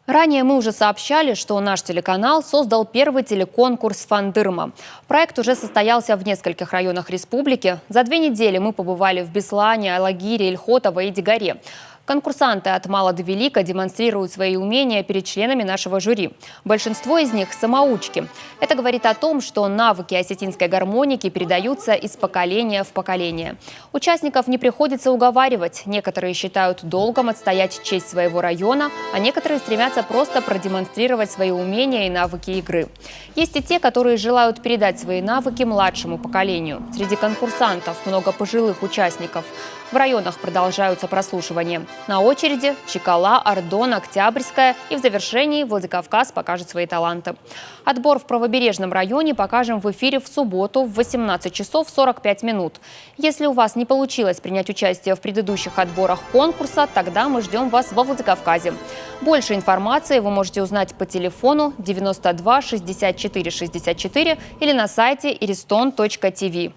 Ранее мы уже сообщали, что наш телеканал создал первый телеконкурс «Фандырма». Проект уже состоялся в нескольких районах республики. За 2 недели мы побывали в Беслане, Алагире, Ильхотово и Дигаре. Конкурсанты от мала до велика демонстрируют свои умения перед членами нашего жюри. Большинство из них – самоучки. Это говорит о том, что навыки осетинской гармоники передаются из поколения в поколение. Участников не приходится уговаривать. Некоторые считают долгом отстоять честь своего района, а некоторые стремятся просто продемонстрировать свои умения и навыки игры. Есть и те, которые желают передать свои навыки младшему поколению. Среди конкурсантов много пожилых участников. В районах продолжаются прослушивания. На очереди Чекала, Ардон, Октябрьская и в завершении Владикавказ покажет свои таланты. Отбор в правобережном районе покажем в эфире в субботу в 18 часов 45 минут. Если у вас не получилось принять участие в предыдущих отборах конкурса, тогда мы ждем вас во Владикавказе. Больше информации вы можете узнать по телефону 92 64 64 или на сайте iriston.tv.